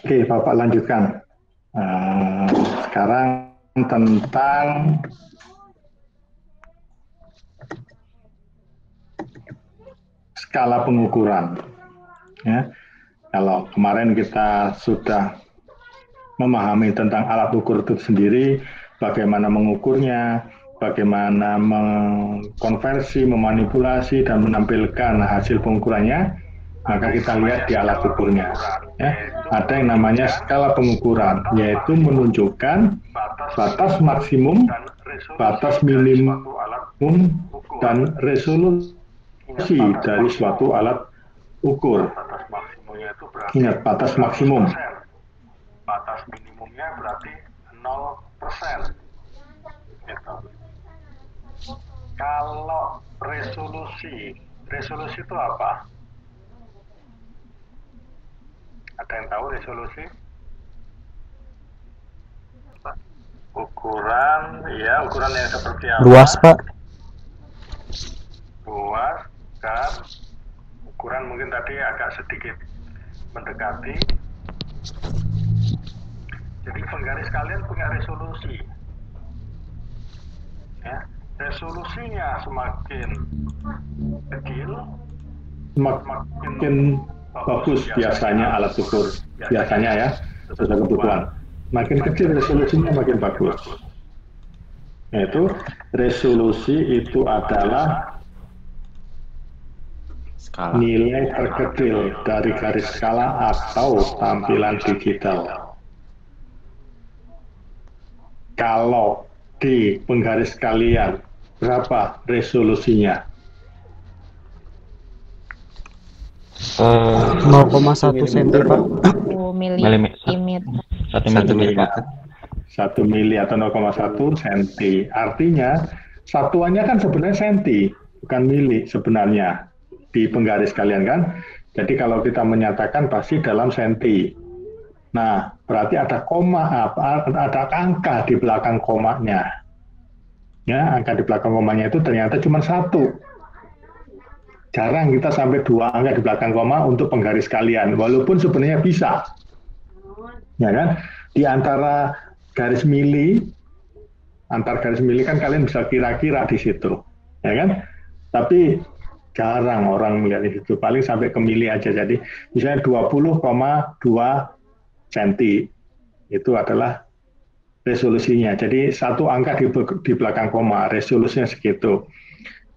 Oke, Bapak lanjutkan. Sekarang tentang skala pengukuran. Ya, kalau kemarin kita sudah memahami tentang alat ukur itu sendiri, bagaimana mengukurnya, bagaimana mengkonversi, memanipulasi, dan menampilkan hasil pengukurannya, maka kita lihat di alat ukurnya. Ya, ada yang namanya skala pengukuran, yaitu menunjukkan batas maksimum, batas minimum, dan resolusi dari suatu alat ukur. Ingat, batas maksimum. Batas minimumnya berarti 0%. Gitu. Kalau resolusi itu apa? Ada yang tahu resolusi? Ukuran, ya, ukuran yang seperti apa? Luas, Pak. Luas, kan? Ukuran mungkin tadi agak sedikit mendekati. Jadi penggaris kalian punya resolusi. Ya, resolusinya semakin kecil, semakin bagus biasanya alat ukur. Biasanya ya, sesuai kebutuhan. Makin kecil resolusinya makin bagus. Yaitu resolusi itu adalah Skala. nilai terkecil dari garis skala atau tampilan digital. Kalau di penggaris kalian berapa resolusinya? 0,1 cm, Pak. 1 milimeter. 1 milimeter. 1 mili atau 0,1 senti. Artinya satuannya kan sebenarnya senti, bukan mili sebenarnya di penggaris kalian kan. Jadi kalau kita menyatakan pasti dalam senti. Nah, berarti ada koma, ada angka di belakang komanya. Ya, angka di belakang komanya itu ternyata cuma 1. Jarang kita sampai 2 angka di belakang koma untuk penggaris kalian, walaupun sebenarnya bisa. Ya kan? Di antara garis mili, antar garis mili kan kalian bisa kira-kira di situ. Ya kan? Tapi jarang orang melihat di situ, paling sampai ke mili aja. Jadi misalnya 20,2 cm itu adalah resolusinya. Jadi 1 angka di belakang koma, resolusinya segitu.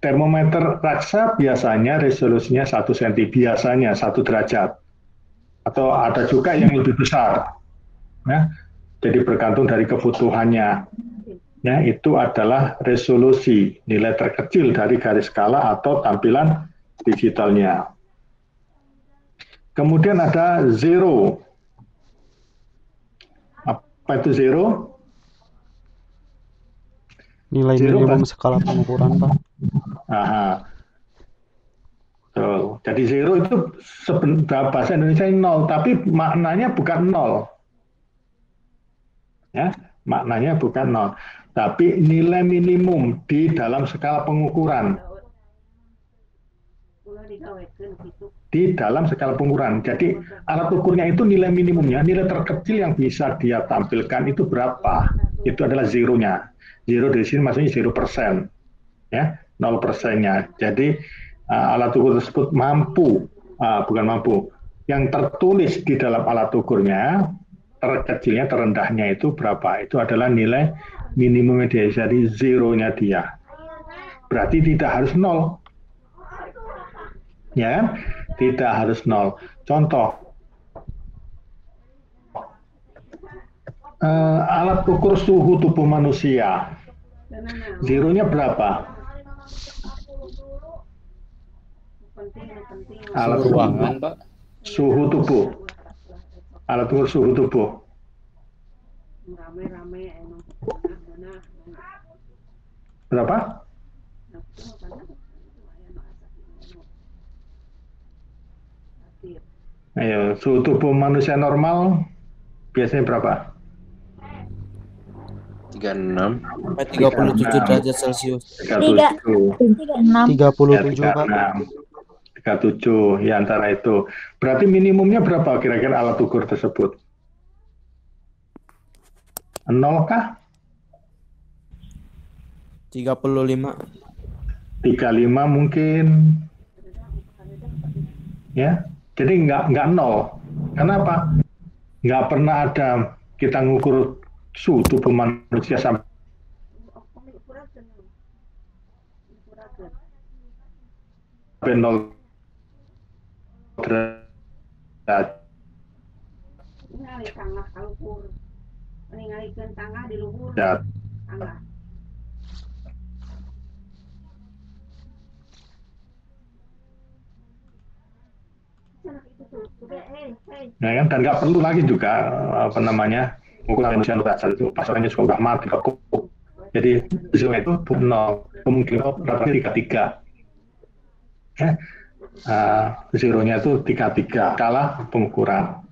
Termometer raksa biasanya resolusinya 1 cm, biasanya 1 derajat. Atau ada juga yang lebih besar. Ya. Jadi bergantung dari kebutuhannya. Ya, itu adalah resolusi, nilai terkecil dari garis skala atau tampilan digitalnya. Kemudian ada zero. Apa itu zero? Nilai Zero minimum kan? skala pengukuran, Pak. Aha. So, jadi zero itu sebenarnya bahasa Indonesia 0, tapi maknanya bukan 0. Ya, maknanya bukan 0, tapi nilai minimum di dalam skala pengukuran. Di dalam skala pengukuran. Jadi alat ukurnya itu nilai minimumnya, nilai terkecil yang bisa dia tampilkan itu berapa? Itu adalah zeronya. Zero di sini maksudnya 0%. Ya, 0%-nya. Jadi alat ukur tersebut mampu, bukan mampu, yang tertulis di dalam alat ukurnya terkecilnya, terendahnya itu berapa? Itu adalah nilai minimumnya dia, jadi zeronya dia. Berarti tidak harus 0. Ya kan? Tidak harus 0. Contoh, alat ukur suhu tubuh manusia. Zeronya berapa? Alat ruangan, Pak. Suhu tubuh. Alat ukur suhu tubuh. Berapa? Ayo, suhu tubuh manusia normal biasanya berapa? 36. 37 derajat Celcius. 37. 37 Pak. 37, ya antara itu. Berarti minimumnya berapa kira-kira alat ukur tersebut? 0 kah? 35. 35 mungkin. Ya, jadi nggak 0. Kenapa? Nggak pernah ada kita ngukur suhu tubuh manusia sampai 0 derajat. Nah, kan, dan nggak perlu lagi juga ukuran manusia dasar itu pasarannya juga nggak mati kok. Jadi zero itu 0, kemungkinan rata-rata 33. Ya, zeronya itu 33 skala pengukuran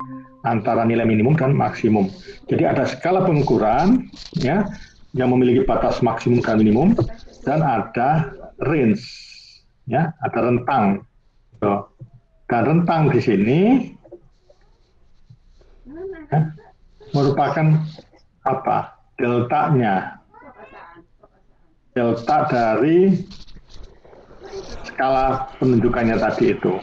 antara nilai minimum dan maksimum. Jadi ada skala pengukuran ya yang memiliki batas maksimum dan minimum, dan ada range ya, ada rentang. Dan rentang di sini ya, merupakan apa? Deltanya. Delta dari skala penunjukannya tadi itu.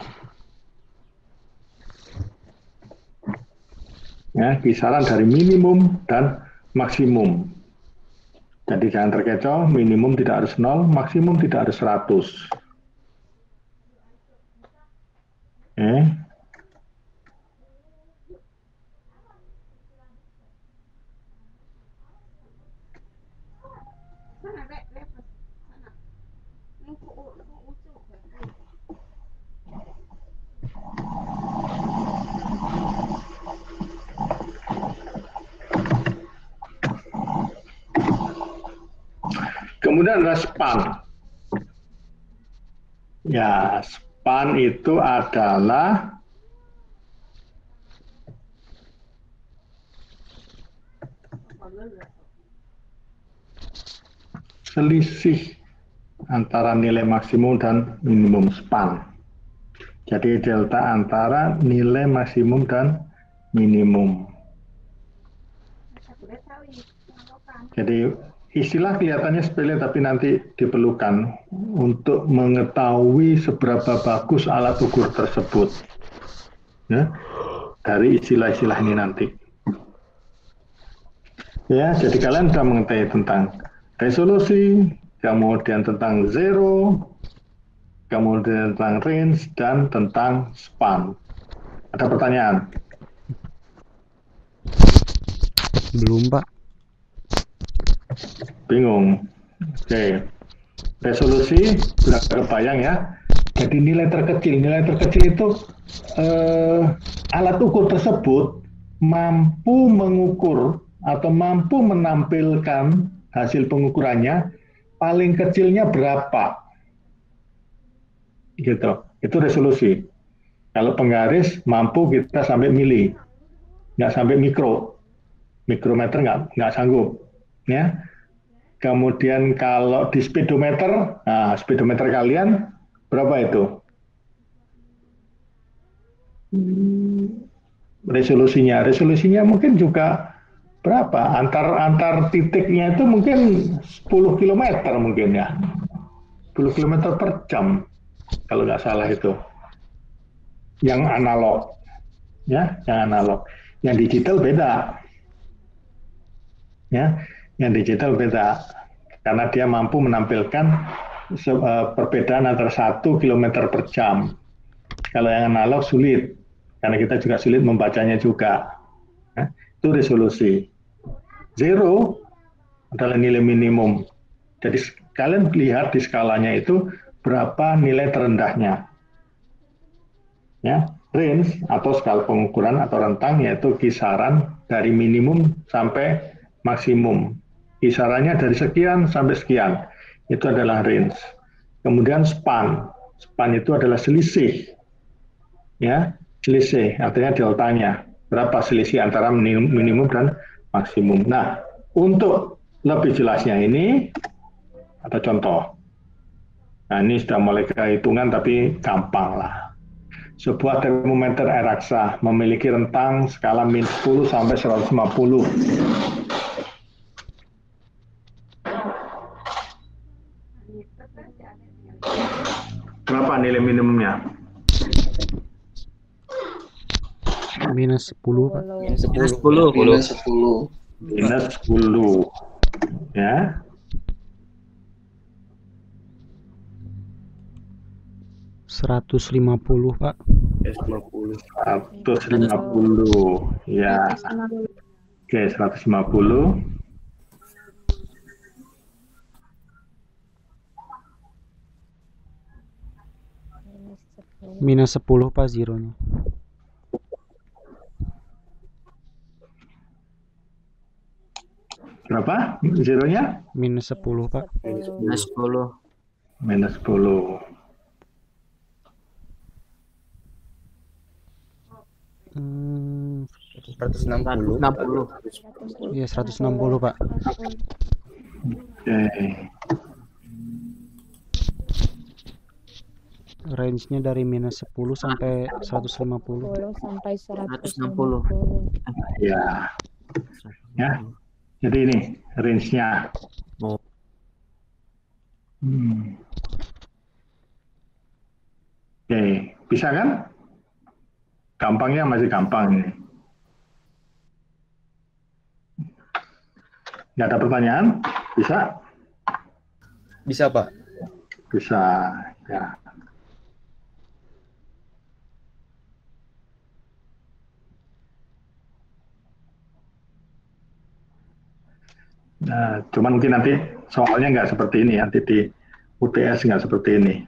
Ya, kisaran dari minimum dan maksimum. Jadi jangan terkecoh, minimum tidak harus 0, maksimum tidak harus 100. Kemudian ada span. Ya, span itu adalah selisih antara nilai maksimum dan minimum, span. Jadi delta antara nilai maksimum dan minimum. Jadi istilah kelihatannya sepele tapi nanti diperlukan untuk mengetahui seberapa bagus alat ukur tersebut. Ya, dari istilah-istilah ini nanti. Ya, jadi kalian sudah mengetahui tentang resolusi, kemudian tentang zero, kemudian tentang range, dan tentang span. Ada pertanyaan? Belum Pak. Bingung? Oke. Resolusi sudah kebayang ya. Jadi nilai terkecil itu alat ukur tersebut mampu mengukur atau mampu menampilkan hasil pengukurannya paling kecilnya berapa. Gitu. Itu resolusi. Kalau penggaris mampu kita sampai mili, nggak sampai mikro. Mikrometer nggak sanggup. Ya. Kemudian kalau di speedometer, nah speedometer kalian berapa itu? Resolusinya mungkin juga berapa? Antar titiknya itu mungkin 10 km mungkin ya. 10 km per jam kalau nggak salah itu. Yang analog. Ya, yang analog. Yang digital beda. Ya, yang digital beda. Karena dia mampu menampilkan perbedaan antara 1 km per jam. Kalau yang analog sulit, karena kita juga sulit membacanya juga. Ya, itu resolusi. 0 adalah nilai minimum. Jadi kalian lihat di skalanya itu berapa nilai terendahnya. Ya, range atau skala pengukuran atau rentang yaitu kisaran dari minimum sampai maksimum. Kisarannya dari sekian sampai sekian. Itu adalah range. Kemudian span. Span itu adalah selisih. Ya, selisih artinya deltanya. Berapa selisih antara minimum dan maksimum. Nah, untuk lebih jelasnya ini ada contoh. Nah, ini sudah mulai kehitungan tapi gampang lah. Sebuah termometer air raksa memiliki rentang skala min 10 sampai 150. Berapa nilai minimumnya? Minus 10, Pak. Minus 10. Minus 10. Ya. -150, Pak. 150. Ya. Oke, 150. Minus 10, Pak, zeronya. Berapa zeronya? Minus 10, Pak. Minus 10. Minus 10. Hmm, 160. iya 160, Pak. Oke. Range-nya dari minus 10 sampai 150. 10 sampai 160. 150. Ya. Ya. Jadi ini range-nya. Oh. Oke, bisa kan? Gampangnya masih gampang ini. Nggak ada pertanyaan? Bisa? Bisa, Pak. Bisa, ya. Nah, cuman mungkin nanti soalnya nggak seperti ini, nanti di UTS nggak seperti ini.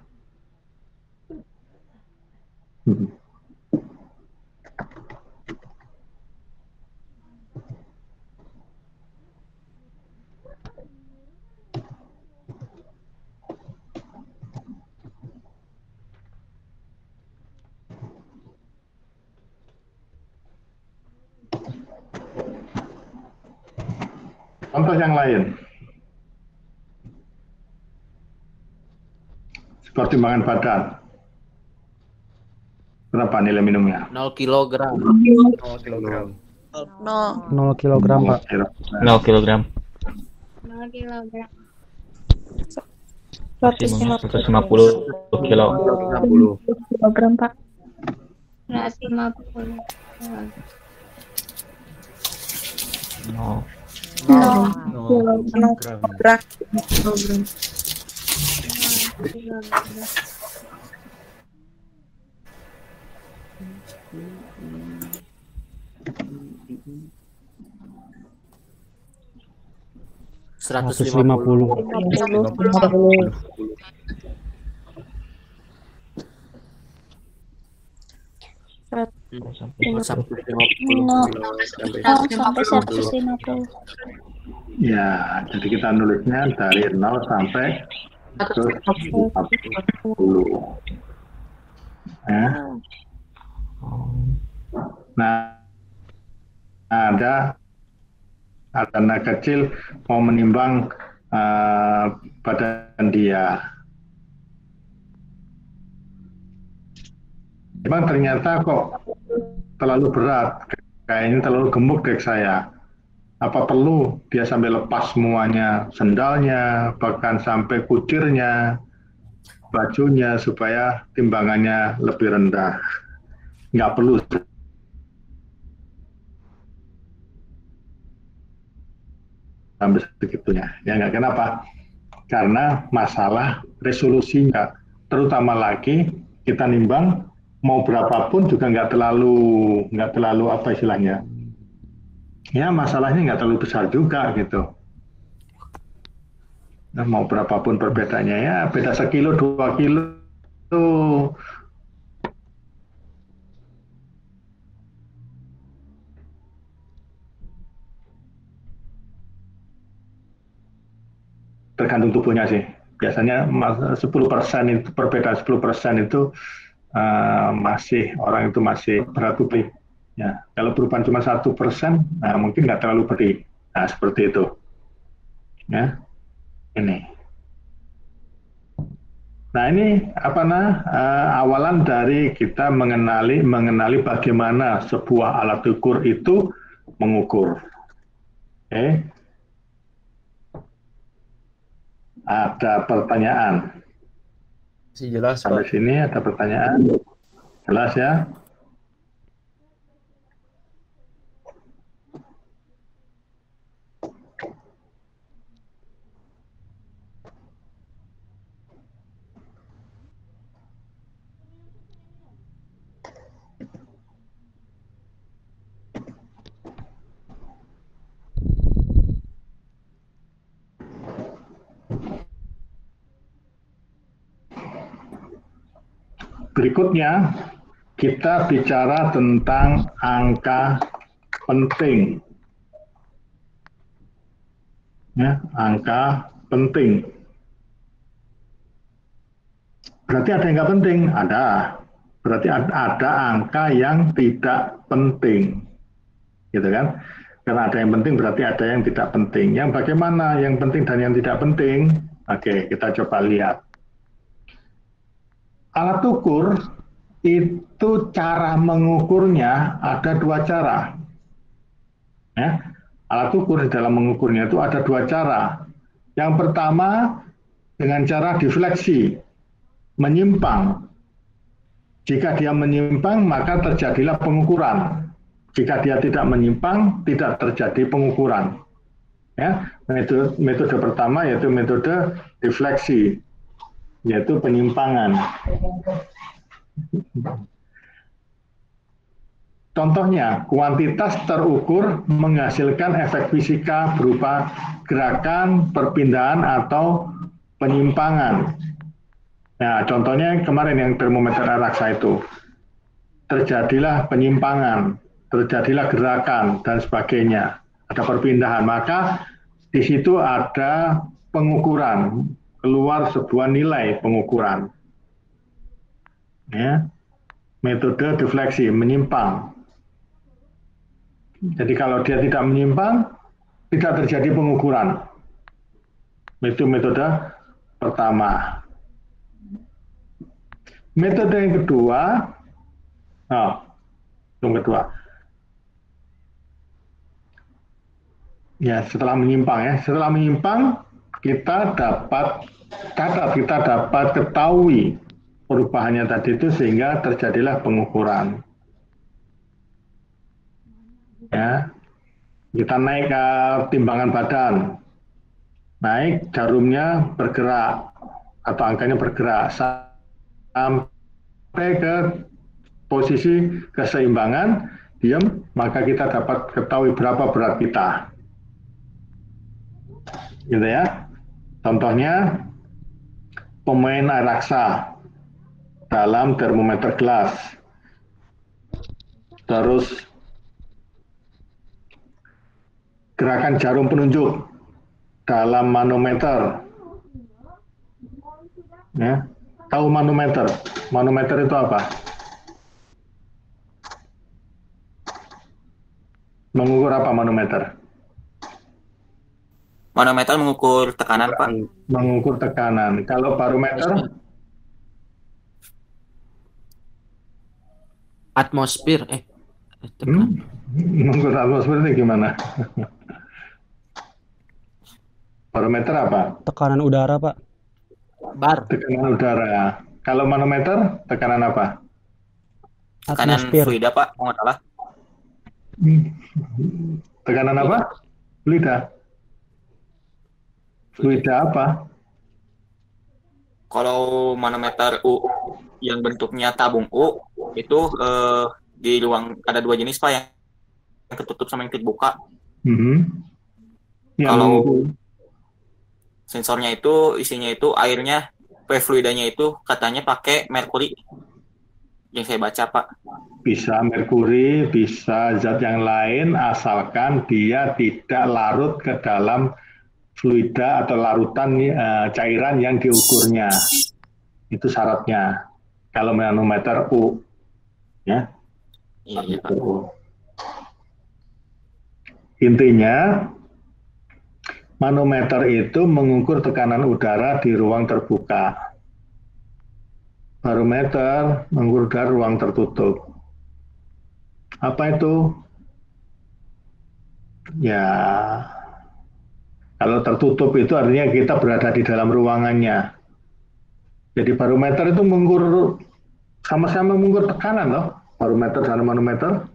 Contoh yang lain. Seperti timbangan badan. Berapa nilai minimumnya? 0 kilogram. 0 kilogram. 0 kilogram, Pak. 0 kilogram. 0 kilogram. 150 kilo. 150. Kilogram, Pak. 150. No. 0 kilogram. Seratus 150. sampai 150. Ya, jadi kita nulisnya dari 0 sampai 150. Ya. Nah, ada anak kecil mau menimbang badan dia. Memang ternyata kok terlalu berat, kayaknya terlalu gemuk dek saya. Apa perlu dia sampai lepas semuanya, sendalnya, bahkan sampai kucirnya, bajunya, supaya timbangannya lebih rendah? Nggak perlu. sampai segitunya. Ya nggak, kenapa? Karena masalah resolusinya, terutama lagi kita nimbang mau berapapun juga nggak terlalu apa istilahnya. Ya masalahnya nggak terlalu besar juga gitu. Nah, mau berapapun perbedaannya ya beda 1 kilo 2 kilo tuh tergantung tubuhnya sih. Biasanya 10% itu perbedaan 10% itu masih orang itu masih berat tubuh. Ya, kalau perubahan cuma 1%, nah mungkin nggak terlalu pedih. Nah seperti itu. Ya, ini. Nah ini awalan dari kita mengenali bagaimana sebuah alat ukur itu mengukur. Oke. Ada pertanyaan? Masih jelas, Sampai Pak. sini ada pertanyaan? Jelas ya? Berikutnya, kita bicara tentang angka penting. Ya, angka penting. Berarti ada yang nggak penting? Ada. Berarti ada angka yang tidak penting. Gitu kan? Karena ada yang penting berarti ada yang tidak penting. Yang bagaimana yang penting dan yang tidak penting? Oke, kita coba lihat. Alat ukur itu cara mengukurnya ada 2 cara. Ya, alat ukur di dalam mengukurnya itu ada 2 cara. Yang pertama dengan cara defleksi, menyimpang. Jika dia menyimpang maka terjadilah pengukuran. Jika dia tidak menyimpang tidak terjadi pengukuran. Ya, metode pertama yaitu metode defleksi, yaitu penyimpangan. Contohnya, kuantitas terukur menghasilkan efek fisika berupa gerakan, perpindahan, atau penyimpangan. Nah, contohnya kemarin yang termometer raksa itu. Terjadilah penyimpangan, terjadilah gerakan, dan sebagainya. Ada perpindahan, maka di situ ada pengukuran, keluar sebuah nilai pengukuran. Ya, metode defleksi, menyimpang. Jadi kalau dia tidak menyimpang, tidak terjadi pengukuran. Itu metode pertama. Metode yang kedua, ya setelah menyimpang ya, setelah menyimpang kita dapat ketahui perubahannya tadi itu sehingga terjadilah pengukuran. Ya, kita naik ke timbangan badan, naik jarumnya bergerak atau angkanya bergerak sampai ke posisi keseimbangan, diam, maka kita dapat ketahui berapa berat kita. Gitu ya. Contohnya pemain air raksa dalam termometer gelas. Terus gerakan jarum penunjuk dalam manometer. Ya. Tahu manometer? Manometer itu apa? Mengukur apa manometer? Manometer mengukur tekanan, Pak. Mengukur tekanan. Kalau barometer? Atmosfer. Mengukur atmosfer itu gimana? Barometer apa? Tekanan udara, Pak. Bar. Tekanan udara. Kalau manometer, tekanan apa? Tekanan Atmosfer. fluida, Pak. Mau salah. Tekanan apa? Fluida. Fluida apa? Kalau manometer U yang bentuknya tabung U itu di ruang ada 2 jenis Pak, yang ketutup sama yang terbuka. Kalau sensornya itu isinya itu airnya, fluidanya itu katanya pakai merkuri yang saya baca Pak. Bisa merkuri, bisa zat yang lain, asalkan dia tidak larut ke dalam fluida atau larutan cairan yang diukurnya. Itu syaratnya. Kalau manometer U, ya. Iya Pak. Intinya, manometer itu mengukur tekanan udara di ruang terbuka. Barometer mengukur udara ruang tertutup. Apa itu? Ya, kalau tertutup itu artinya kita berada di dalam ruangannya. Jadi barometer itu mengukur, sama-sama mengukur tekanan loh, barometer dan manometer.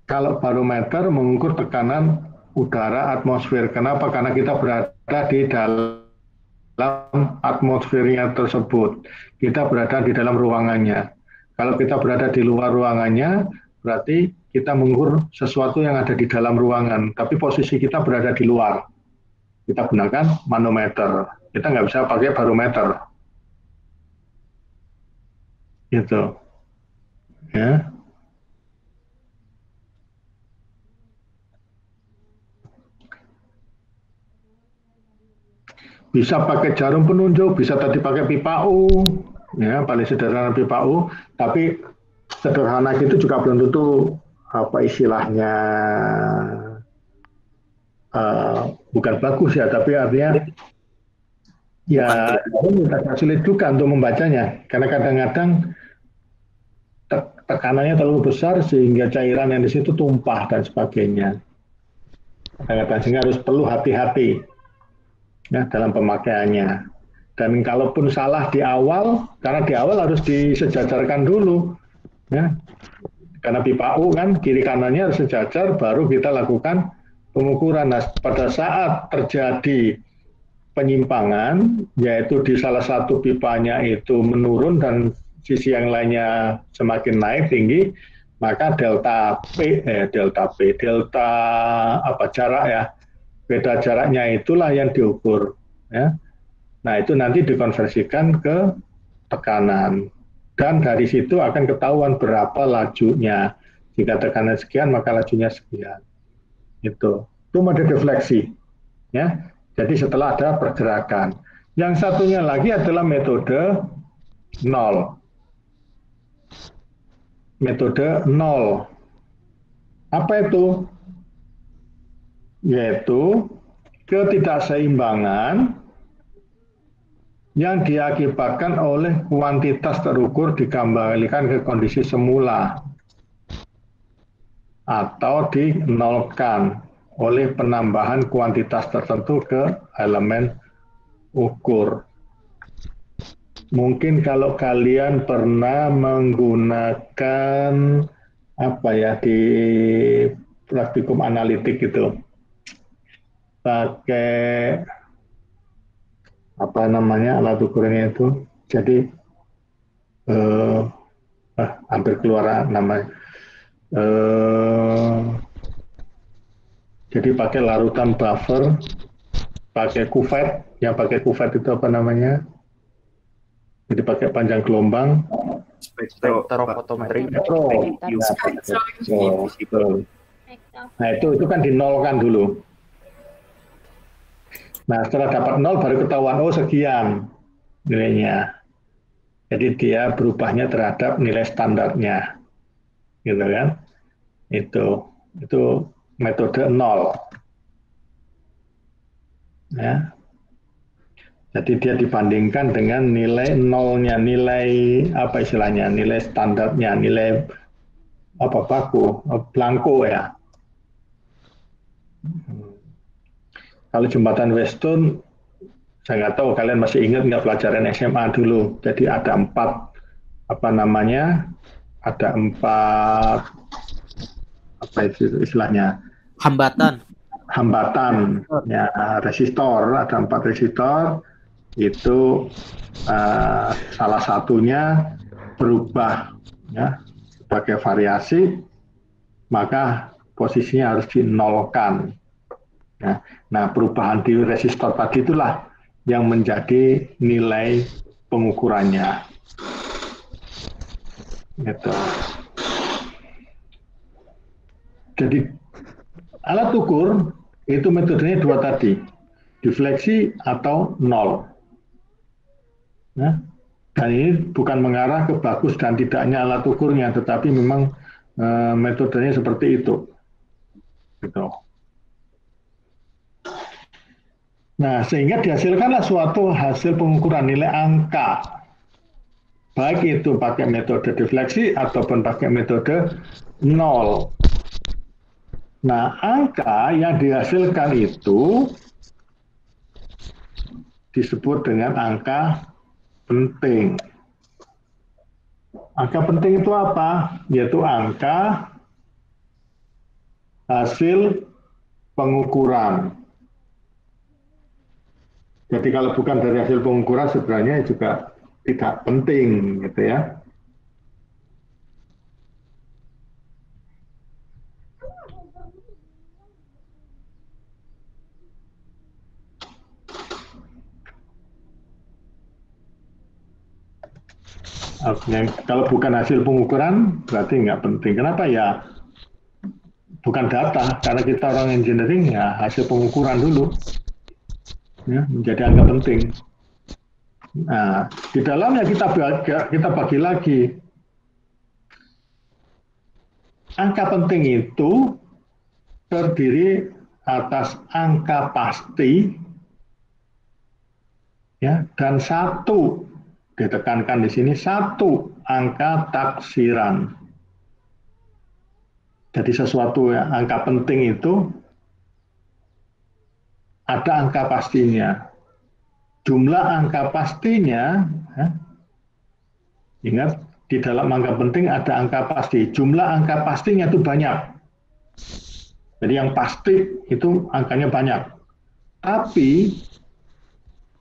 Kalau barometer mengukur tekanan udara atmosfer. Kenapa? Karena kita berada di dalam atmosfernya tersebut. Kita berada di dalam ruangannya. Kalau kita berada di luar ruangannya, berarti kita mengukur sesuatu yang ada di dalam ruangan. Tapi posisi kita berada di luar. Kita gunakan manometer. Kita nggak bisa pakai barometer. Gitu. Ya. Bisa pakai jarum penunjuk, bisa tadi pakai pipa U, ya paling sederhana pipa U. Tapi sederhana itu juga belum tentu apa istilahnya bukan bagus ya, tapi artinya ya sulit juga untuk membacanya, karena kadang-kadang tekanannya terlalu besar sehingga cairan yang di situ tumpah dan sebagainya. Kadang-kadang sehingga harus perlu hati-hati ya dalam pemakaiannya. Dan kalaupun salah di awal, karena di awal harus disejajarkan dulu, ya. Karena pipa U kan kiri kanannya harus sejajar, baru kita lakukan pengukuran. Nah, pada saat terjadi penyimpangan, yaitu di salah satu pipanya itu menurun dan sisi yang lainnya semakin naik tinggi, maka delta jarak ya, beda jaraknya itulah yang diukur, ya. Nah, itu nanti dikonversikan ke tekanan. Dan dari situ akan ketahuan berapa lajunya. Jika tekanan sekian, maka lajunya sekian. Itu mode defleksi. Ya. Jadi setelah ada pergerakan. Yang satunya lagi adalah metode nol. Metode nol. Apa itu? Yaitu ketidakseimbangan yang diakibatkan oleh kuantitas terukur dikembalikan ke kondisi semula atau dinolkan oleh penambahan kuantitas tertentu ke elemen ukur. Mungkin kalau kalian pernah menggunakan apa ya di praktikum analitik itu, pakai apa namanya alat ukurnya itu, jadi hampir keluar namanya, jadi pakai larutan buffer, pakai kuvet, yang pakai kuvet itu apa namanya, jadi pakai panjang gelombang, spektrofotometri. Nah itu kan dinolkan dulu. Nah, setelah dapat 0 baru ketahuan, oh sekian nilainya. Jadi dia berubahnya terhadap nilai standarnya. Gitu kan? Itu metode 0. Ya. Jadi dia dibandingkan dengan nilai nolnya, nilai apa istilahnya, nilai standarnya, nilai apa baku, blanko ya. Kalau jembatan Weston, saya nggak tahu kalian masih ingat nggak pelajaran SMA dulu. Jadi ada 4 apa namanya? Ada 4 apa itu istilahnya? Hambatan. hambatan, ya resistor, ada 4 resistor, itu salah satunya berubah ya sebagai variasi, maka posisinya harus dinolkan. Ya. Nah, perubahan di resistor tadi itulah yang menjadi nilai pengukurannya. Gitu. Jadi alat ukur itu metodenya 2 tadi, defleksi atau nol. Ya. Dan ini bukan mengarah ke bagus dan tidaknya alat ukurnya, tetapi memang metodenya seperti itu. Gitu. Nah, sehingga dihasilkanlah suatu hasil pengukuran nilai angka. Baik itu pakai metode defleksi ataupun pakai metode nol. Nah, angka yang dihasilkan itu disebut dengan angka penting. Angka penting itu apa? Yaitu angka hasil pengukuran. Jadi kalau bukan dari hasil pengukuran sebenarnya juga tidak penting, gitu ya. Kalau bukan hasil pengukuran berarti nggak penting. Kenapa ya? Bukan data, karena kita orang engineering ya hasil pengukuran dulu. Ya, menjadi angka penting. Nah, di dalamnya kita bagi lagi. Angka penting itu terdiri atas angka pasti, ya, dan satu, ditekankan di sini, satu angka taksiran. Jadi sesuatu yang angka penting itu ada angka pastinya. Jumlah angka pastinya, ya, ingat di dalam angka penting ada angka pasti. Jumlah angka pastinya itu banyak. Jadi yang pasti itu angkanya banyak. Tapi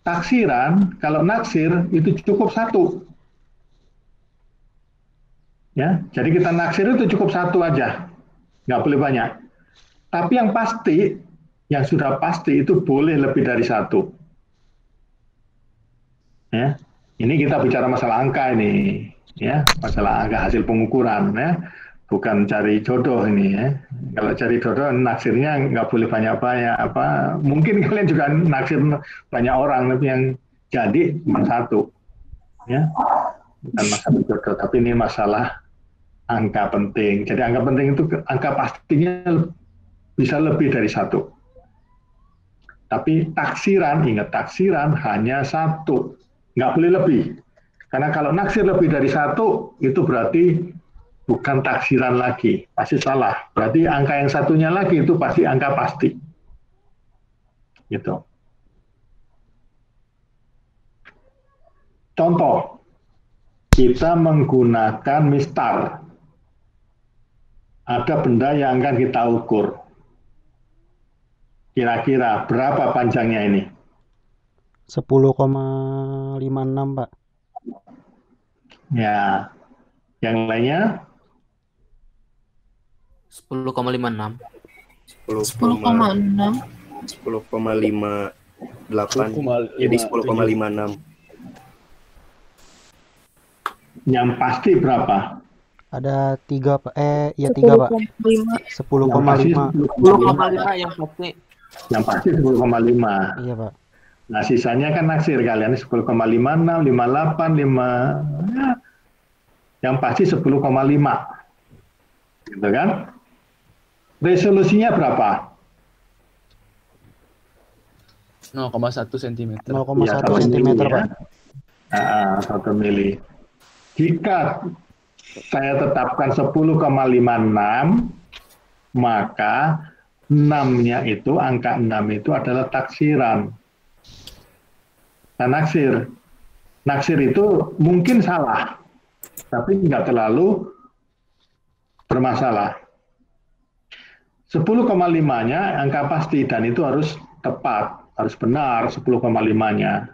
taksiran, kalau naksir itu cukup 1. Ya, jadi kita naksir itu cukup 1 aja, nggak boleh banyak. Tapi yang pasti, yang sudah pasti itu boleh lebih dari 1. Ya, ini kita bicara masalah angka ini, ya, masalah angka hasil pengukuran, ya, bukan cari jodoh ini, ya. Kalau cari jodoh naksirnya nggak boleh banyak-banyak, apa? Mungkin kalian juga naksir banyak orang, tapi yang jadi cuma 1, ya, bukan masalah jodoh, tapi ini masalah angka penting. Jadi angka penting itu angka pastinya bisa lebih dari 1. Tapi taksiran, ingat taksiran hanya 1, nggak boleh lebih. Karena kalau naksir lebih dari 1, itu berarti bukan taksiran lagi, pasti salah. Berarti angka yang satunya lagi itu pasti angka pasti. Gitu. Contoh, kita menggunakan mistar. Ada benda yang akan kita ukur. Kira-kira berapa panjangnya ini? 10,56, Pak. Ya, yang lainnya? 10,56. 10,6. 10,58. Jadi 10,56. Yang pasti berapa? Ada 3, Pak. Ya 3, Pak. 10,5. 10,5 yang pasti. Yang pasti 10,5. Iya, Pak. Nah, sisanya kan naksir kalian 10,56, 58, 5. Ya. Yang pasti 10,5. Gitu kan? Resolusinya berapa? 0,1 cm. 0,1 cm, Pak. 1 mili. Jika saya tetapkan 10,56, maka 6-nya itu, angka 6 itu adalah taksiran. Nah, naksir. Naksir itu mungkin salah, tapi nggak terlalu bermasalah. 10,5-nya angka pasti dan itu harus tepat, harus benar 10,5-nya.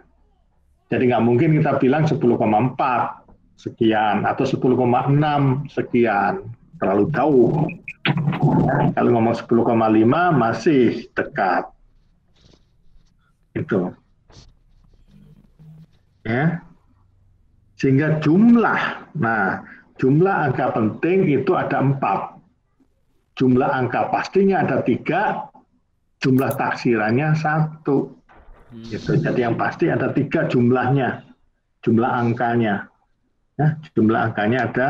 Jadi nggak mungkin kita bilang 10,4 sekian atau 10,6 sekian, terlalu jauh. Ya, kalau ngomong 10,5 masih dekat. Itu. Ya. Sehingga jumlah, nah jumlah angka penting itu ada 4. Jumlah angka pastinya ada 3, jumlah taksirannya 1. Gitu. Jadi yang pasti ada 3 jumlahnya, jumlah angkanya. Ya, jumlah angkanya ada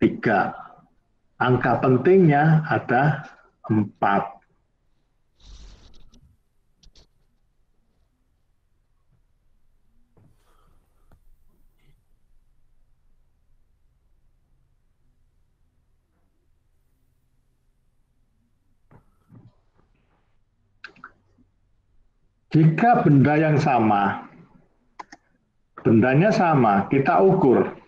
3. Angka pentingnya ada 4. Jika benda yang sama, bendanya sama, kita ukur.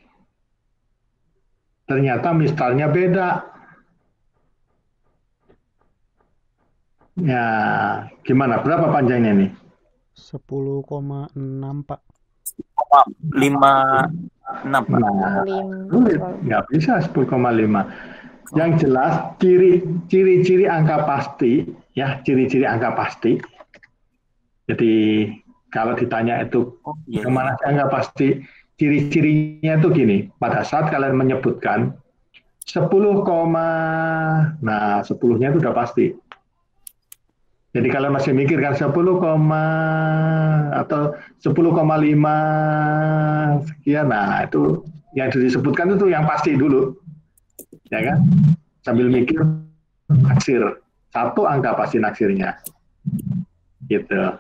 Ternyata mistalnya beda. Ya, gimana? Berapa panjangnya nih? 10,6 Pak. 5,6 Pak. Nah, sulit. Nggak bisa 10,5. Yang jelas ciri-ciri angka pasti, ya ciri-ciri angka pasti. Jadi kalau ditanya itu yang mana angka pasti, ciri-cirinya itu gini. Pada saat kalian menyebutkan 10, nah 10-nya itu udah pasti. Jadi kalau masih mikir kan 10, atau 10,5 sekian, nah itu yang disebutkan itu yang pasti dulu, ya kan? Sambil mikir naksir, 1 angka pasti naksirnya, gitu.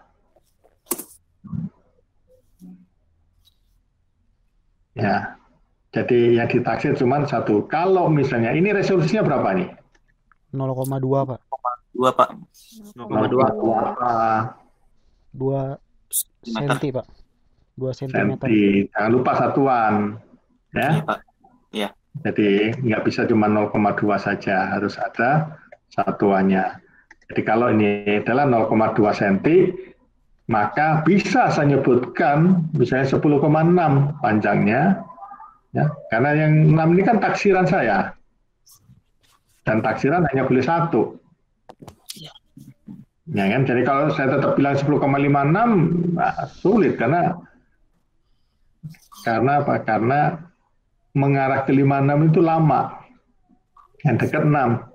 Ya, jadi yang ditaksir cuma 1. Kalau misalnya ini resolusinya berapa nih? 0,2 Pak. 2 Pak. 0,2. 2 senti Pak. 2 sentimeter. Jangan lupa satuan, ya. Iya Pak. Iya. Jadi nggak bisa cuma 0,2 saja, harus ada satuannya. Jadi kalau ini adalah 0,2 senti, maka bisa saya nyebutkan misalnya 10,6 panjangnya, ya, karena yang 6 ini kan taksiran saya, dan taksiran hanya boleh 1. Ya kan? Jadi kalau saya tetap bilang 10,56, nah, sulit karena apa? Karena mengarah ke 56 itu lama, yang dekat 6.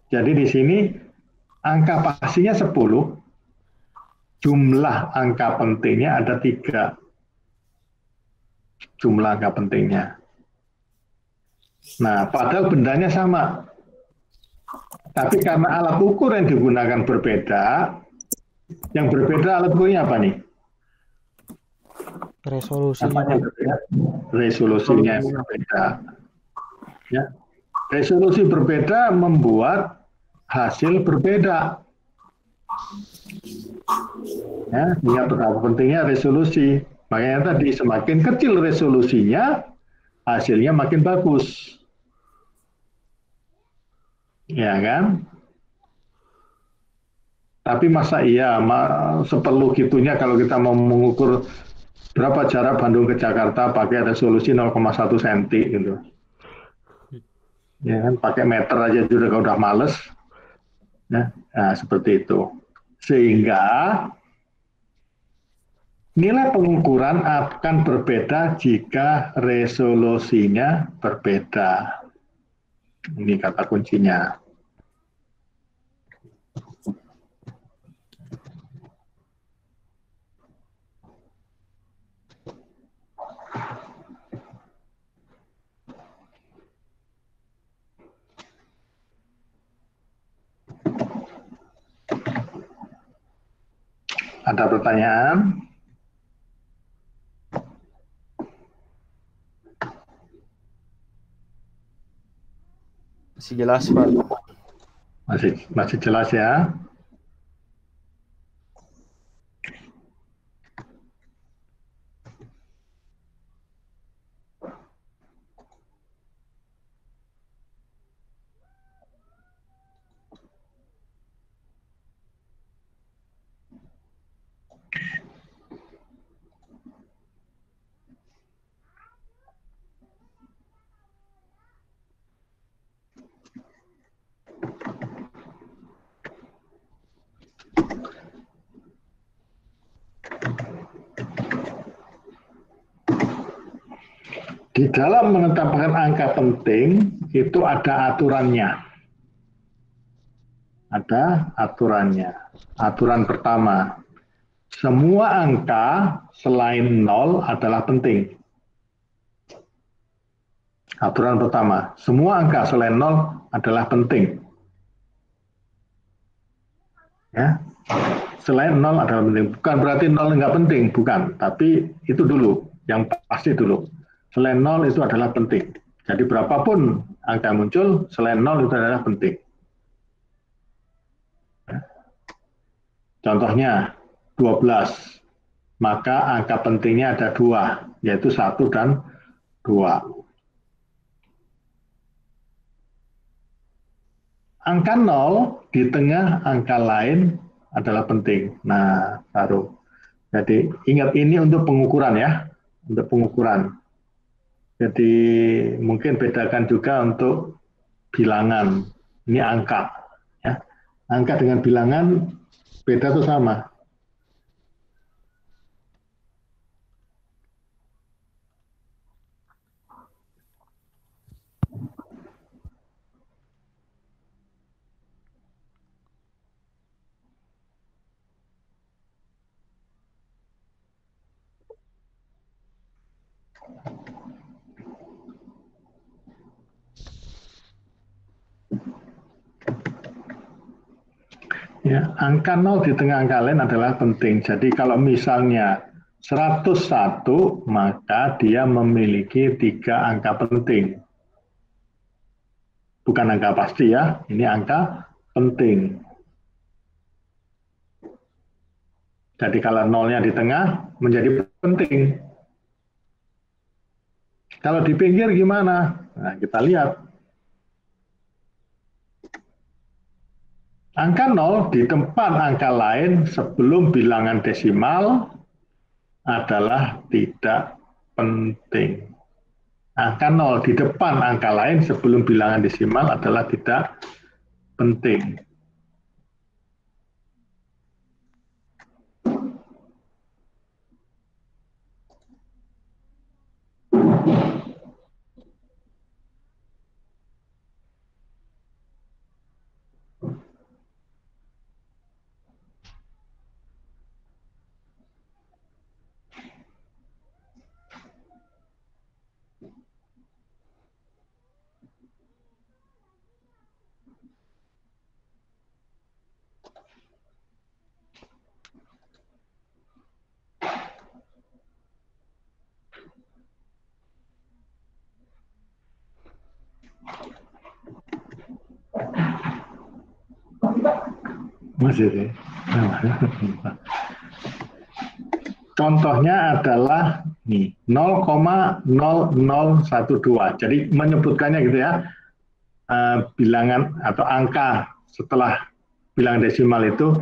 Jadi di sini angka pastinya 10. Jumlah angka pentingnya ada 3. Jumlah angka pentingnya. Nah, padahal bendanya sama. Tapi karena alat ukur yang digunakan berbeda, yang berbeda alat ukurnya apa nih? Resolusinya. Resolusinya yang berbeda. Ya. Resolusi berbeda membuat hasil berbeda. Ya, ingat betapa pentingnya resolusi. Makanya tadi semakin kecil resolusinya, hasilnya makin bagus. Ya kan? Tapi masa iya seperlu gitunya kalau kita mau mengukur berapa jarak Bandung ke Jakarta pakai resolusi 0,1 cm gitu. Ya kan, pakai meter aja juga udah males. Ya, nah, seperti itu. Sehingga nilai pengukuran akan berbeda jika resolusinya berbeda. Ini kata kuncinya. Ada pertanyaan? Masih jelas, Pak. Masih jelas ya? Di dalam menetapkan angka penting itu ada aturannya. Ada aturannya. Aturan pertama, semua angka selain 0 adalah penting. Aturan pertama, semua angka selain 0 adalah penting. Ya, selain 0 adalah penting. Bukan berarti 0 nggak penting, bukan. Tapi itu dulu, yang pasti dulu. Selain 0 itu adalah penting. Jadi berapapun angka muncul, selain 0 itu adalah penting. Contohnya 12, maka angka pentingnya ada 2, yaitu 1 dan 2. Angka 0 di tengah angka lain adalah penting. Nah, baru. Jadi ingat ini untuk pengukuran ya, untuk pengukuran. Jadi mungkin bedakan juga untuk bilangan. Ini angka. Ya. Angka dengan bilangan beda atau sama? Ya, angka 0 di tengah angka lain adalah penting. Jadi kalau misalnya 101, maka dia memiliki 3 angka penting. Bukan angka pasti ya, ini angka penting. Jadi kalau 0-nya di tengah, menjadi penting. Kalau di pinggir gimana? Nah, kita lihat. Angka 0 di tempat angka lain sebelum bilangan desimal adalah tidak penting. Angka 0 di depan angka lain sebelum bilangan desimal adalah tidak penting. Masih sih. Contohnya adalah nih 0,0012. Jadi menyebutkannya gitu ya, bilangan atau angka setelah bilangan desimal itu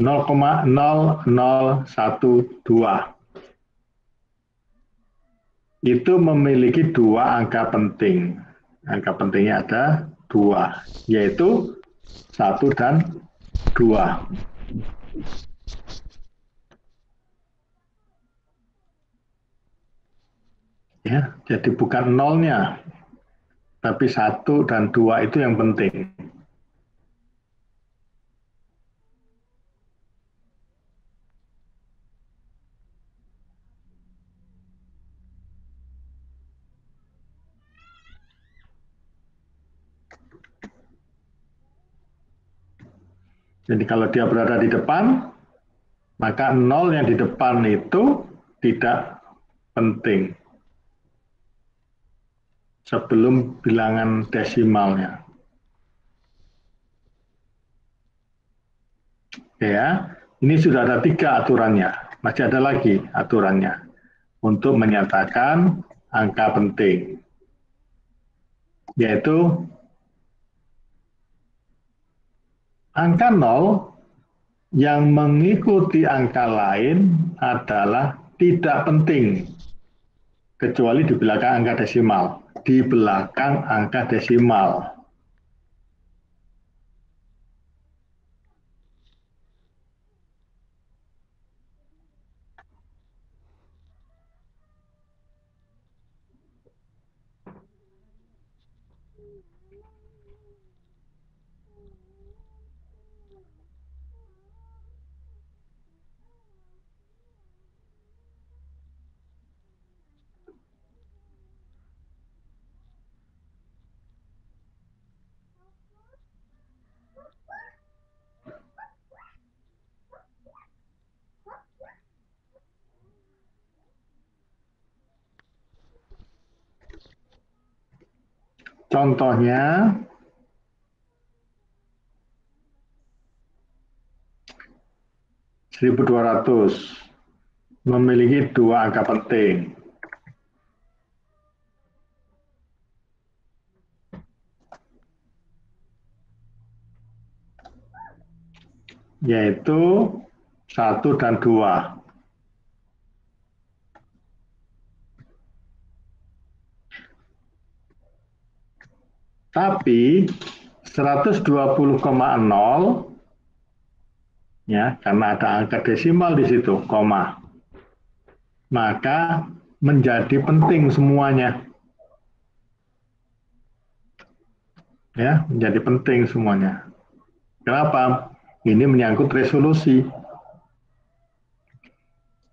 0,0012. Itu memiliki 2 angka penting. Angka pentingnya ada 2, yaitu 1 dan 2. Ya, jadi bukan 0-nya, tapi 1 dan 2 itu yang penting. Jadi kalau dia berada di depan, maka 0 yang di depan itu tidak penting sebelum bilangan desimalnya. Ya, ini sudah ada 3 aturannya. Masih ada lagi aturannya untuk menyatakan angka penting, yaitu angka 0 yang mengikuti angka lain adalah tidak penting, kecuali di belakang angka desimal. Di belakang angka desimal. Contohnya, (1.200) memiliki dua angka penting. Yaitu 1 dan 2. Tapi 120,0 ya, karena ada angka desimal di situ, koma, maka menjadi penting semuanya. Ya, menjadi penting semuanya. Kenapa? Ini menyangkut resolusi.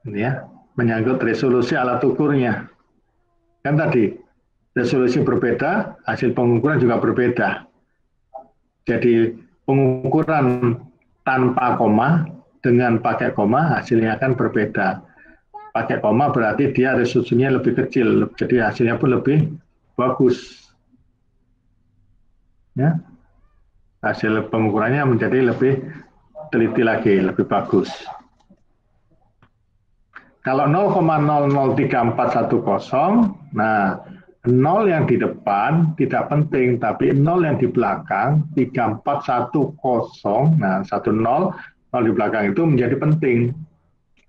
Ini ya, menyangkut resolusi alat ukurnya. Kan tadi resolusi berbeda, hasil pengukuran juga berbeda. Jadi pengukuran tanpa koma dengan pakai koma hasilnya akan berbeda. Pakai koma berarti dia resolusinya lebih kecil, jadi hasilnya pun lebih bagus. Ya, hasil pengukurannya menjadi lebih teliti lagi, lebih bagus. Kalau 0,003410, nah 0 yang di depan tidak penting, tapi 0 yang di belakang 3410, nah 10, 0 di belakang itu menjadi penting.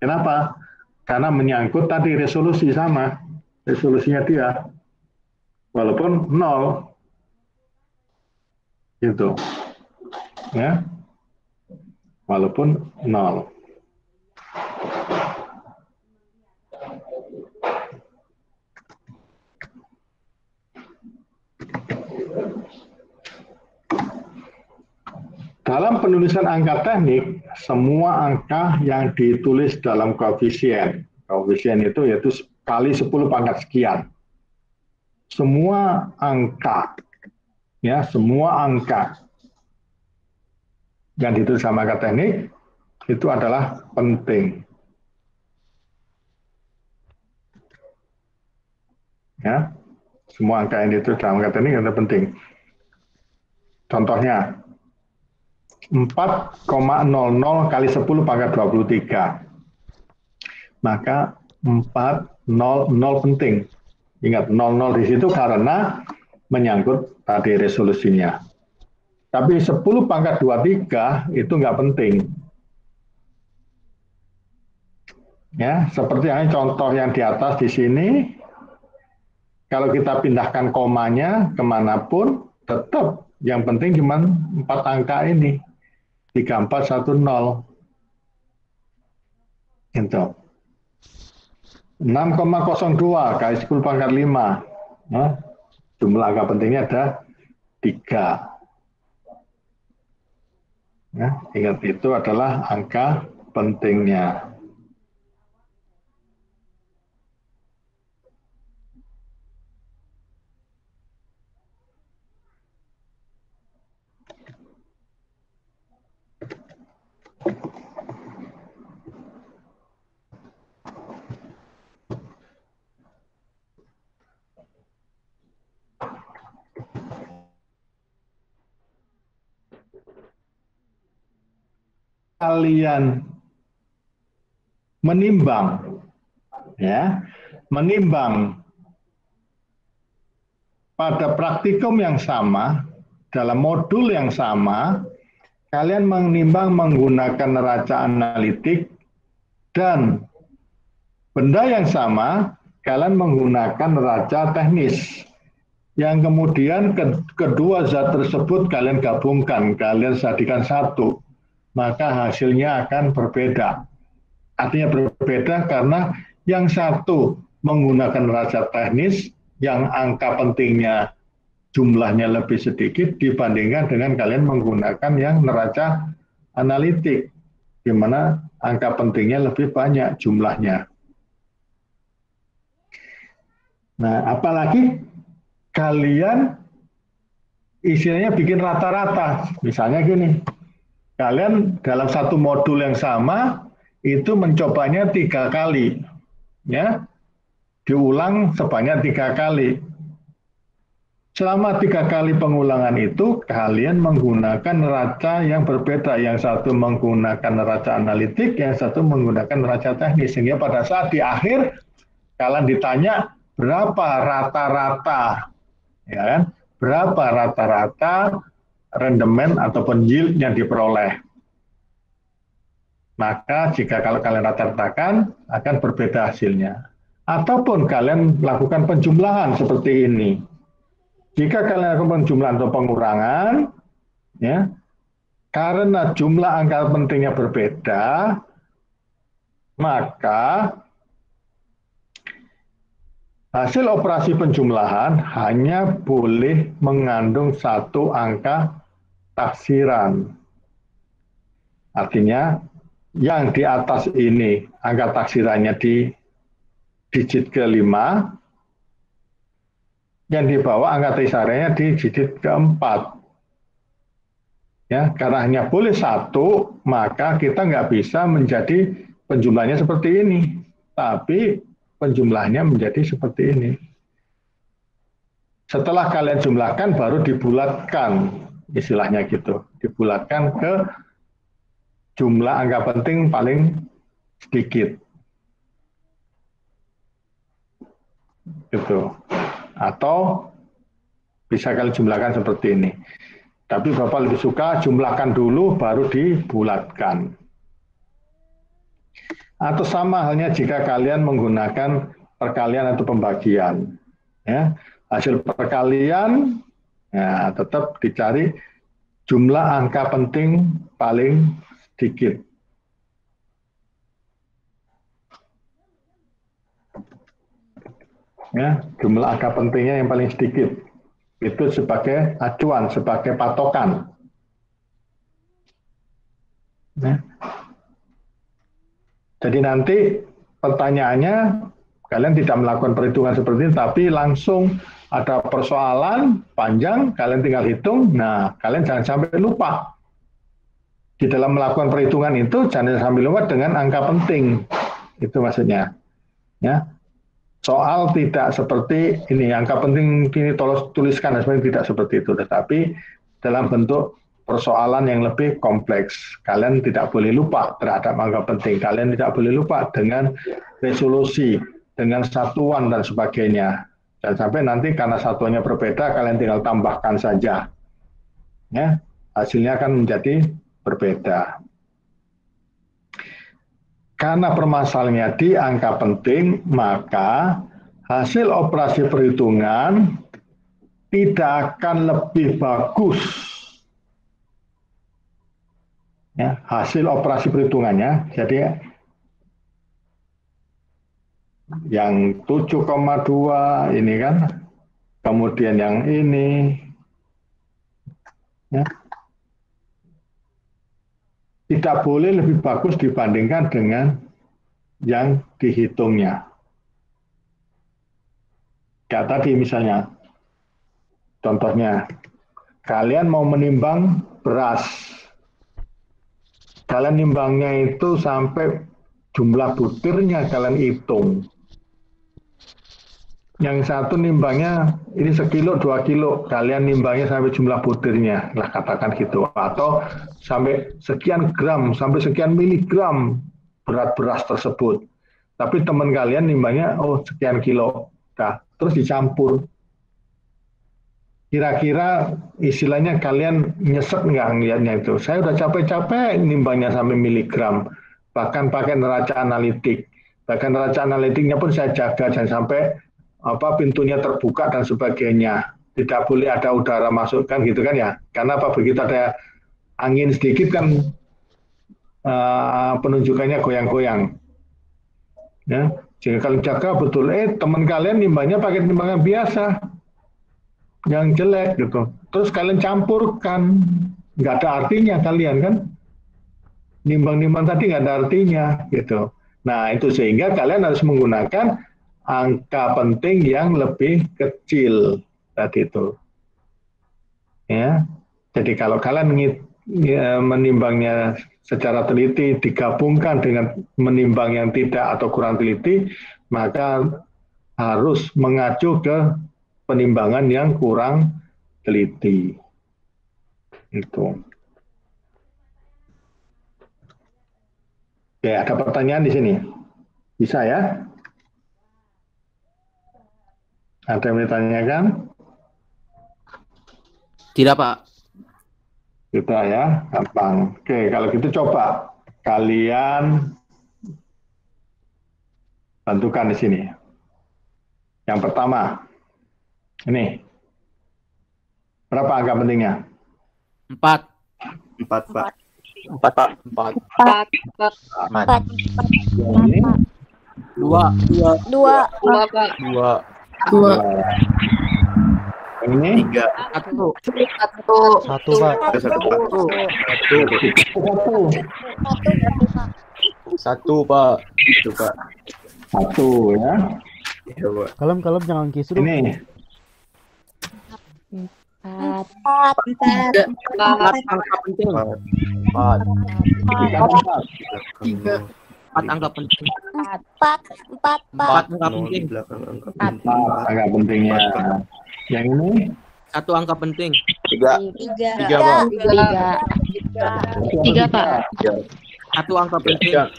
Kenapa? Karena menyangkut tadi resolusi sama, resolusinya dia, walaupun 0, gitu, ya, walaupun 0. Dalam penulisan angka teknik, semua angka yang ditulis dalam koefisien itu yaitu kali 10 pangkat sekian. Semua angka, ya, semua angka yang ditulis dalam angka teknik itu adalah penting. Ya, semua angka yang ditulis dalam angka teknik itu penting. Contohnya, 4,00 kali 10 pangkat 23. Maka 400 penting. Ingat, 00 di situ karena menyangkut tadi resolusinya. Tapi 10 pangkat 23 itu nggak penting. Ya, seperti yang contoh yang di atas di sini, kalau kita pindahkan komanya kemanapun, tetap yang penting cuma 4 angka ini. 3410 itu 6,02 kali 10 pangkat 5, nah, jumlah angka pentingnya ada 3. Nah, ingat itu adalah angka pentingnya. Kalian menimbang, ya, menimbang pada praktikum yang sama dalam modul yang sama, kalian menimbang menggunakan neraca analitik dan benda yang sama kalian menggunakan neraca teknis. Yang kemudian kedua zat tersebut kalian gabungkan, kalian jadikan satu. Maka hasilnya akan berbeda. Artinya berbeda karena yang satu menggunakan neraca teknis, yang angka pentingnya jumlahnya lebih sedikit dibandingkan dengan kalian menggunakan yang neraca analitik, di mana angka pentingnya lebih banyak jumlahnya. Nah, apalagi kalian istilahnya bikin rata-rata. Misalnya gini, kalian dalam satu modul yang sama itu mencobanya 3 kali, ya, diulang sebanyak 3 kali. Selama 3 kali pengulangan itu, kalian menggunakan neraca yang berbeda. Yang satu menggunakan neraca analitik, yang satu menggunakan neraca teknis. Sehingga pada saat di akhir, kalian ditanya berapa rata-rata, ya kan? Berapa rata-rata rendemen ataupun yield yang diperoleh. Maka jika kalau kalian rata-ratakan, akan berbeda hasilnya. Ataupun kalian melakukan penjumlahan seperti ini. Jika kalian lakukan penjumlahan atau pengurangan, ya, karena jumlah angka pentingnya berbeda, maka hasil operasi penjumlahan hanya boleh mengandung 1 angka taksiran. Artinya, yang di atas ini angka taksirannya di digit ke-5, yang di bawah angka taksirannya di digit ke-4. Ya, karena hanya boleh 1, maka kita nggak bisa menjadi penjumlahnya seperti ini. Tapi penjumlahnya menjadi seperti ini. Setelah kalian jumlahkan, baru dibulatkan, istilahnya gitu. Dibulatkan ke jumlah angka penting paling sedikit. Gitu. Atau bisa kalian jumlahkan seperti ini. Tapi Bapak lebih suka jumlahkan dulu baru dibulatkan. Atau sama halnya jika kalian menggunakan perkalian atau pembagian. Ya, hasil perkalian ya, tetap dicari jumlah angka penting paling sedikit. Ya, jumlah angka pentingnya yang paling sedikit itu sebagai acuan, sebagai patokan. Ya. Jadi nanti pertanyaannya kalian tidak melakukan perhitungan seperti ini, tapi langsung ada persoalan panjang, kalian tinggal hitung. Nah, kalian jangan sampai lupa. Di dalam melakukan perhitungan itu jangan sampai lupa dengan angka penting. Itu maksudnya. Ya. Soal tidak seperti ini, angka penting ini tolong tuliskan, sebenarnya tidak seperti itu, tetapi dalam bentuk persoalan yang lebih kompleks. Kalian tidak boleh lupa terhadap angka penting, kalian tidak boleh lupa dengan resolusi, dengan satuan dan sebagainya. Dan sampai nanti karena satuannya berbeda, kalian tinggal tambahkan saja. Ya, hasilnya akan menjadi berbeda. Karena permasalahannya di angka penting, maka hasil operasi perhitungan tidak akan lebih bagus. Ya, hasil operasi perhitungannya, jadi yang 7,2 ini kan, kemudian yang ini, ya, tidak boleh lebih bagus dibandingkan dengan yang dihitungnya. Kayak tadi misalnya, contohnya, kalian mau menimbang beras. Kalian nimbangnya itu sampai jumlah butirnya kalian hitung. Yang satu nimbangnya ini 1 kilo, 2 kilo, kalian nimbangnya sampai jumlah butirnya, lah katakan gitu. Atau sampai sekian gram, sampai sekian miligram berat beras tersebut. Tapi teman kalian nimbangnya, oh sekian kilo, nah, terus dicampur. Kira-kira istilahnya kalian nyesek nggak ngeliatnya itu? Saya udah capek-capek nimbangnya sampai miligram, bahkan pakai neraca analitik. Bahkan neraca analitiknya pun saya jaga, jangan sampai pintunya terbuka dan sebagainya. Tidak boleh ada udara masuk kan gitu kan ya. Karena apa, begitu ada angin sedikit kan penunjukannya goyang-goyang. Ya, jika kalian jaga betul, teman kalian nimbangnya pakai timbangan biasa. yang jelek gitu. Terus kalian campurkan, nggak ada artinya kalian kan? Nimbang-nimbang tadi nggak ada artinya gitu. Nah itu sehingga kalian harus menggunakan angka penting yang lebih kecil tadi itu. Ya, jadi kalau kalian menimbangnya secara teliti digabungkan dengan menimbang yang tidak atau kurang teliti, maka harus mengacu ke penimbangan yang kurang teliti. Itu. Oke, ada pertanyaan di sini? Bisa ya? Ada yang ditanyakan? Tidak, Pak. Tidak ya, gampang. Oke, kalau gitu coba kalian tentukan di sini. Yang pertama, ini. Berapa angka pentingnya? 4. 4, Pak. 4, Pak. 4. 4. Yang ini? 2. 2. Pak. 2. Yang ini? 1. 1 Pak. 1, Pak. Itu, Pak. 1 ya. Iya, Pak. Kalem jangan kisru. Ini 4. 4 angka penting. 4. 4 angka penting. 4. 4 angka Nol di penting. belakang angka 4 penting. angka pentingnya. Yang ini? 1 angka penting. 3. 3, Pak. 3, Pak. 1 angka penting. 3.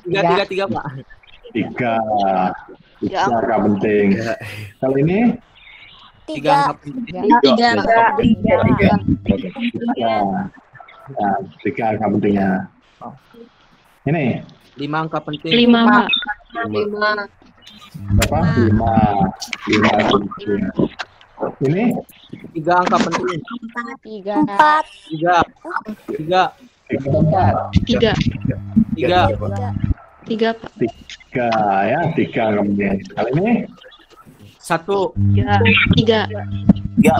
3, Pak. 3 angka penting. Kalau ini? 3 angka penting. 3. 3 angka pentingnya. Ini? 5 angka penting. 5, Pak. Berapa? 5 angka penting. Ini? 3 angka penting. 3. 3. 3. 3. 3. 3, Pak. 3 ya, 3 angka penting. Kali ini? 1. 3. 3,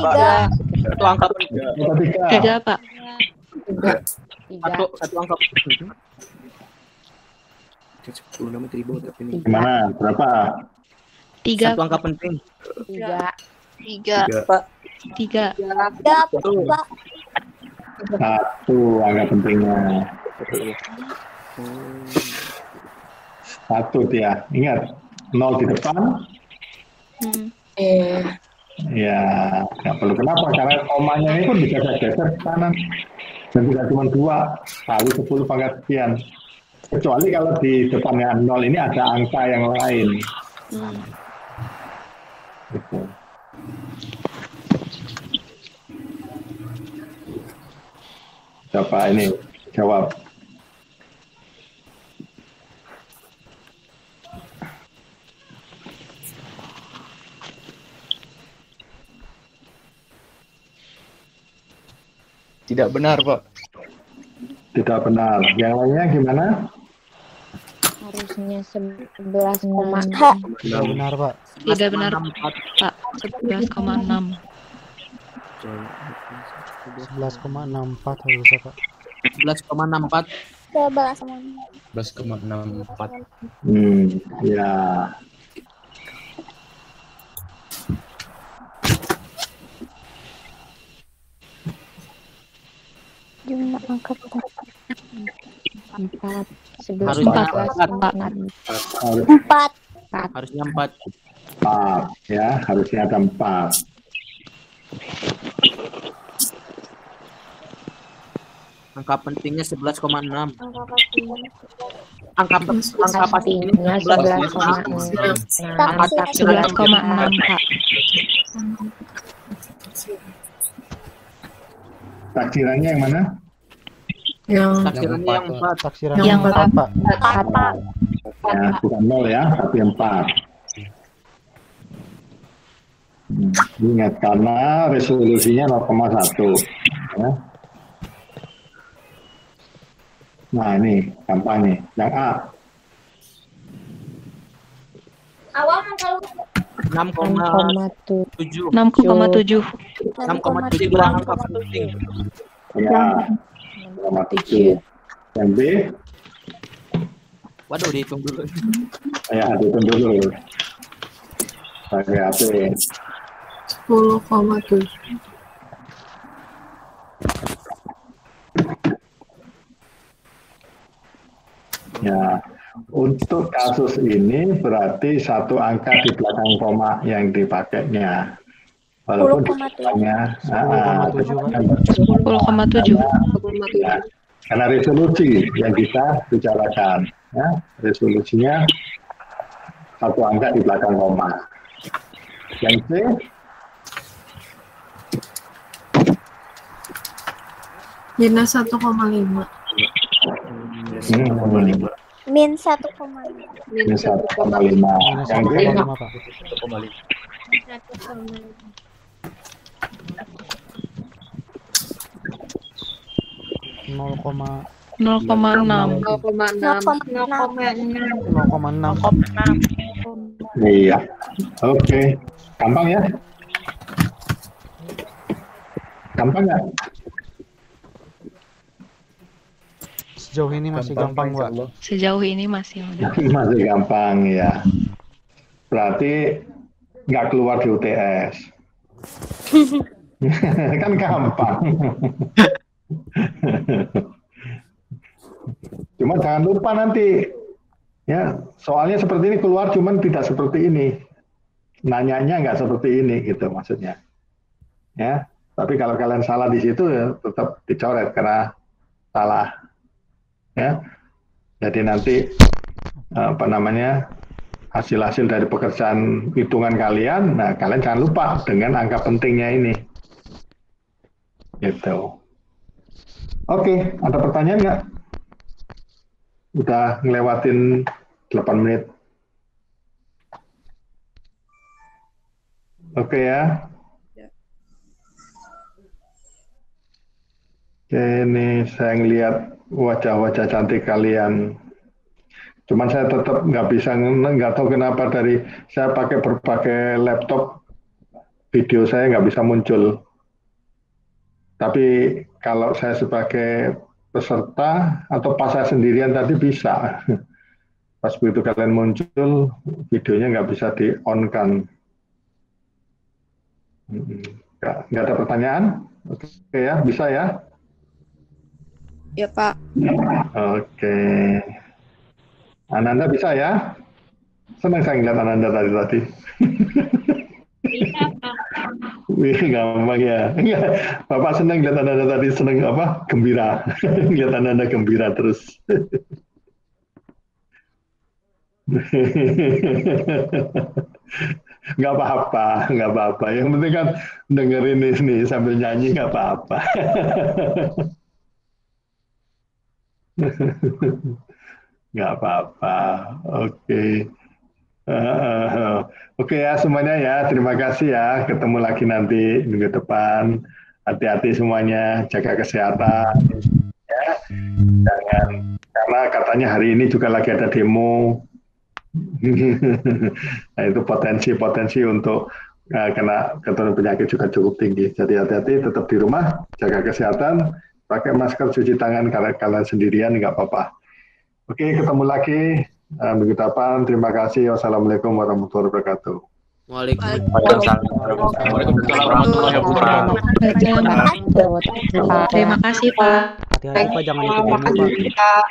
Pak. 1 angka penting. 3. 3, Pak. 1 angka penting. 10 nama tribo tapi ini. Gimana? Berapa? 3. 1 angka penting. 3. 3. 1 angka pentingnya. 1 dia. Ingat, 0 di depan. Ya, nggak perlu. Kenapa? Karena komanya ini pun bisa saya geser ke kanan. Dan tidak cuma 2 kali 10 pangkat sekian. Kecuali kalau di depannya 0 ini ada angka yang lain. Gitu. Coba ini jawab. Tidak benar, Pak. Tidak benar. Yang lainnya gimana? Harusnya 11,6. Tidak benar Pak. Tidak benar, Pak. 11,6. 11,64 harusnya Pak. 11,64. 11,64. Ya. Jumlah angka 4. 11, Harusnya 4. Harusnya 4. 4 ya, harusnya ada 4. Angka pentingnya 11,6. Angka pastinya 11,6. Angka 11,6, Pak. Taksirannya yang mana? Taksirannya yang 4. Taksirannya Yang 4 Pak. 4. Ya, bukan 0 ya, tapi 4. Ingat, karena resolusinya 0,1. Ya. Nah, ini gampang nih. Yang A. 6,7. 6,7. 6,7 adalah angka penting. Ya, 6,7. Yang B, Waduh, dihitung dulu. ya hitung dulu. Pakai HP. 10,7. Ya, untuk kasus ini berarti satu angka di belakang koma yang dipakainya. Walaupun dipakainya 10,7. ya, karena resolusi yang kita bicarakan, ya, resolusinya satu angka di belakang koma. Yang C, Minus 1,5. Min 1,5. ini 1,5. Yang D, 1,5 Pak. 0,6. iya. Oke, gampang ya? Gampang nggak? Sejauh ini masih gampang, Pak. Sejauh ini masih udah. Masih gampang ya. Berarti nggak keluar di UTS. Kan gampang. Cuma jangan lupa nanti, ya soalnya seperti ini keluar, cuman tidak seperti ini. Nanyanya nggak seperti ini gitu maksudnya. Ya, tapi kalau kalian salah di situ ya tetap dicoret karena salah. Ya, jadi nanti apa namanya hasil-hasil dari pekerjaan hitungan kalian, nah kalian jangan lupa dengan angka pentingnya ini. Gitu. Oke, ada pertanyaan nggak? Udah ngelewatin 8 menit. Oke ya. Oke, ini saya ngelihat wajah-wajah cantik kalian. Cuman saya tetap nggak tahu kenapa dari saya pakai berbagai laptop, video saya nggak bisa muncul. Tapi kalau saya sebagai peserta atau pas saya sendirian tadi bisa. Pas begitu kalian muncul, videonya nggak bisa di-on-kan. Nggak ada pertanyaan? Oke ya, bisa ya? Ya, Pak. Oke. Ananda bisa ya? Senang saya ngeliat Ananda tadi. Wih, gampang ya. Bapak senang lihat Ananda tadi, senang apa? Gembira. Lihat Ananda gembira terus. Nggak apa-apa. Yang penting kan dengerin ini sambil nyanyi nggak apa-apa. Nggak apa-apa. Oke. Oke ya semuanya ya. Terima kasih ya. Ketemu lagi nanti minggu depan. Hati-hati semuanya. Jaga kesehatan. Ya. Jangan, karena katanya hari ini juga lagi ada demo. Nah, itu potensi untuk kena keturunan penyakit juga cukup tinggi. Jadi hati-hati, tetap di rumah, jaga kesehatan, pakai masker, cuci tangan. Kalau kalian sendirian nggak apa-apa. Oke, ketemu lagi minggu depan. Terima kasih. Wassalamualaikum warahmatullahi wabarakatuh. Waalaikumsalam warahmatullahi wabarakatuh. Terima kasih, Pak. Hati-hati Pak, jangan ikut demo, Pak.